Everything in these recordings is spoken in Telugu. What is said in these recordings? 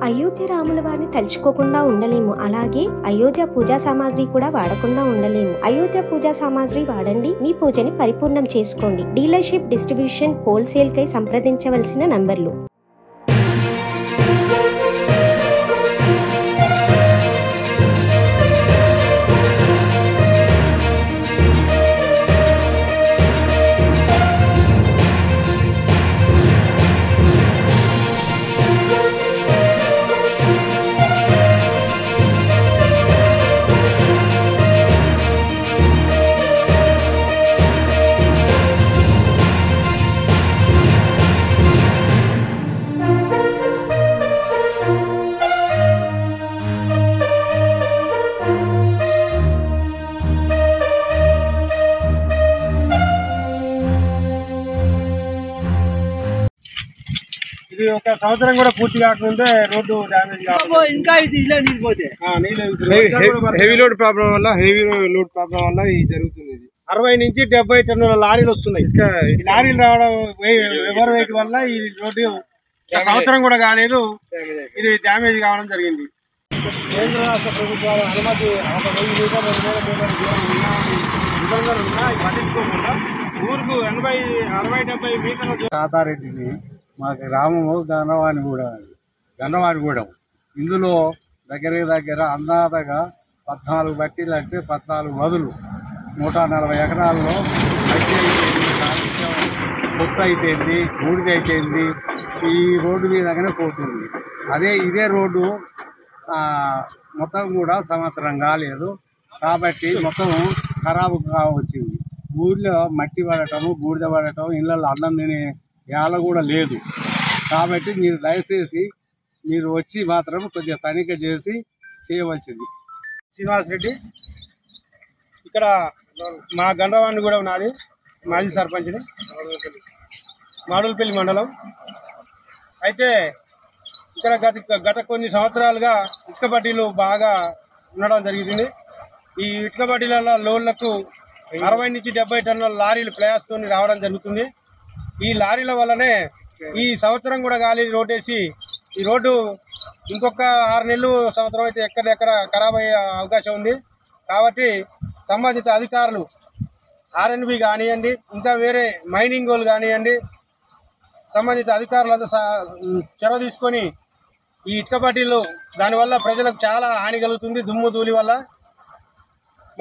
అయోధ్య రాముల వారిని తలుచుకోకుండా ఉండలేము. అలాగే అయోధ్య పూజా సామాగ్రి కూడా వాడకుండా ఉండలేము. అయోధ్య పూజా సామాగ్రి వాడండి, మీ పూజని పరిపూర్ణం చేసుకోండి. డీలర్షిప్, డిస్ట్రిబ్యూషన్, హోల్సేల్ కై సంప్రదించవలసిన నంబర్లు. ఇది ఒక సంవత్సరం కూడా పూర్తి కాకముందే road damage heavy load problem వల్ల ఇది జరుగుతుంది. 60 నుంచి 70 టన్నుల లారీలు వస్తున్నాయి. ఈ లారీలు రావడం ఎవరు వెయిట్ వల్ల ఈ రోడ్డు సంవత్సరం కూడా కాలేదు, ఇది డ్యామేజ్ కావడం జరిగింది. కేంద్ర రాష్ట్ర ప్రభుత్వాల అనుమతి 1000 మీటర్ల పట్టించుకోకుండా ఊరుకు 80-60-70 మీటర్ల తాతారెడ్డిని మా గ్రామము గన్నవానిగూడెం. ఇందులో దగ్గర అందాదగా 14 బట్టీలు అంటే 14 బదులు 140 ఎకరాల్లో మట్టి అయితేంది, కాలుష్యం పొత్తు అయితేంది, బూడిద అయితేంది, ఈ రోడ్డు మీదగానే పోతుంది. ఇదే రోడ్డు మొత్తం కూడా సంవత్సరం కాలేదు కాబట్టి మొత్తం ఖరాబు వచ్చింది. ఊళ్ళో మట్టి పడటము, బూడిద పడటం, ఇళ్ళల్లో అన్నం తినే యాల కూడా లేదు. కాబట్టి మీరు దయచేసి మీరు వచ్చి మాత్రం కొద్దిగా తనిఖీ చేసి చేయవలసింది. శ్రీనివాస్ రెడ్డి ఇక్కడ మా గండ్రవాణి కూడా ఉన్నది, మాజీ సర్పంచ్ని, మాడులపల్లి మండలం. అయితే ఇక్కడ గత కొన్ని సంవత్సరాలుగా ఇటుక బట్టీలు బాగా ఉండడం జరిగింది. ఈ ఇటుక బట్టీల లోడ్లకు 60 నుంచి 70 టన్నుల లారీలు ప్లేస్తో రావడం జరుగుతుంది. ఈ లారీల వల్లనే ఈ సంవత్సరం కూడా కాలేదు రోడ్డు వేసి, ఈ రోడ్డు ఇంకొక 6 నెలలు సంవత్సరం అయితే ఎక్కడెక్కడ ఖరాబ్ అయ్యే అవకాశం ఉంది. కాబట్టి సంబంధిత అధికారులు ఆర్ఎన్బి కానివ్వండి, ఇంకా వేరే మైనింగ్ వాళ్ళు కానివ్వండి, సంబంధిత అధికారులంతా చొరవ తీసుకొని ఈ ఇటుక బట్టీలు దానివల్ల ప్రజలకు చాలా హాని కలుగుతుంది దుమ్ము ధూళి వల్ల.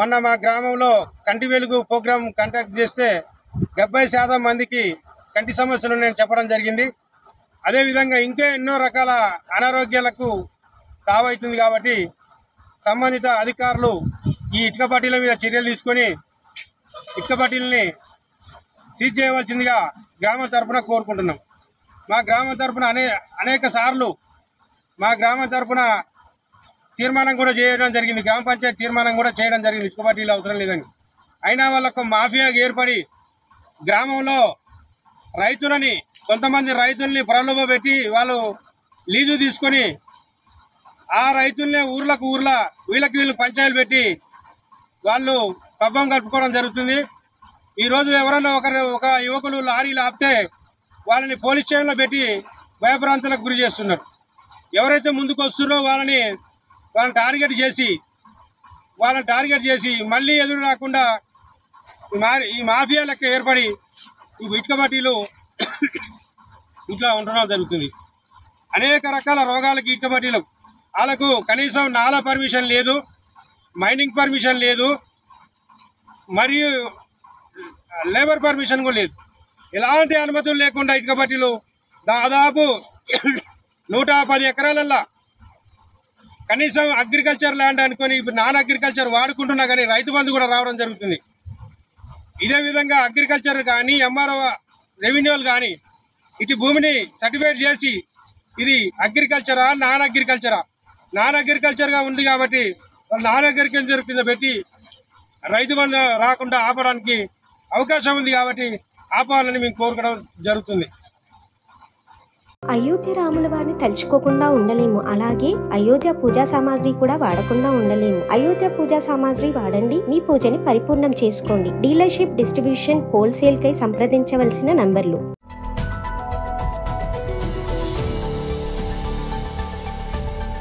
మొన్న మా గ్రామంలో కంటి వెలుగు ప్రోగ్రాం కండక్ట్ చేస్తే 70% మందికి కంటి సమస్యలు ఉన్నాయని చెప్పడం జరిగింది. అదేవిధంగా ఇంకా ఎన్నో రకాల అనారోగ్యాలకు తావవుతుంది. కాబట్టి సంబంధిత అధికారులు ఈ ఇటుక బట్టీల మీద చర్యలు తీసుకొని ఇటుక బట్టీలని సీజ్ చేయవలసిందిగా గ్రామం తరఫున కోరుకుంటున్నాం. మా గ్రామం తరఫున అనేక సార్లు మా గ్రామం తరఫున తీర్మానం కూడా చేయడం జరిగింది, గ్రామ పంచాయతీ తీర్మానం కూడా చేయడం జరిగింది ఇటుక బట్టీలు అవసరం లేదని. అయినా వాళ్ళకు మాఫియాగా ఏర్పడి గ్రామంలో కొంతమంది రైతుల్ని ప్రలోభ పెట్టి వాళ్ళు లీజు తీసుకొని ఆ రైతుల్ని వీళ్ళకి పంచాయతీలు పెట్టి వాళ్ళు పబ్బం కలుపుకోవడం జరుగుతుంది. ఈరోజు ఎవరైనా ఒక యువకులు లారీలు ఆపితే వాళ్ళని పోలీస్ స్టేషన్లో పెట్టి భయభ్రాంతులకు గురి చేస్తున్నారు. ఎవరైతే ముందుకు వస్తున్నారో వాళ్ళని టార్గెట్ చేసి మళ్ళీ ఎదురు రాకుండా ఈ మాఫియా లెక్క ఏర్పడి ఈ ఇటుక బట్టీలు ఇట్లా ఉండడం జరుగుతుంది. అనేక రకాల రోగాలకి ఇటుక బట్టీలు వాళ్ళకు కనీసం నాలా పర్మిషన్ లేదు, మైనింగ్ పర్మిషన్ లేదు, మరియు లేబర్ పర్మిషన్ కూడా లేదు. ఎలాంటి అనుమతులు లేకుండా ఇటుక బట్టీలు దాదాపు 110 ఎకరాలల్లో కనీసం అగ్రికల్చర్ ల్యాండ్ అనుకొని నాన్ అగ్రికల్చర్ వాడుకుంటున్నా కానీ రైతు బంధు కూడా రావడం జరుగుతుంది. ఇదే విధంగా అగ్రికల్చర్ కానీ ఎంఆర్ఓ రెవెన్యూలు కానీ ఇటు భూమిని సర్టిఫైడ్ చేసి ఇది అగ్రికల్చరా నాన్ అగ్రికల్చర్గా ఉంది కాబట్టి నాన్ అగ్రికల్చర్ కింద పెట్టి రైతు బంధు రాకుండా ఆపడానికి అవకాశం ఉంది. కాబట్టి ఆపాలని మేము కోరుకోవడం జరుగుతుంది. అయోధ్య రాముల వారిని తలుచుకోకుండా ఉండలేము. అలాగే అయోధ్య పూజా సామాగ్రి కూడా వాడకుండా ఉండలేము. అయోధ్య పూజా సామాగ్రి వాడండి, మీ పూజని పరిపూర్ణం చేసుకోండి. డీలర్షిప్, డిస్ట్రిబ్యూషన్, హోల్సేల్ కై సంప్రదించవలసిన నంబర్లు.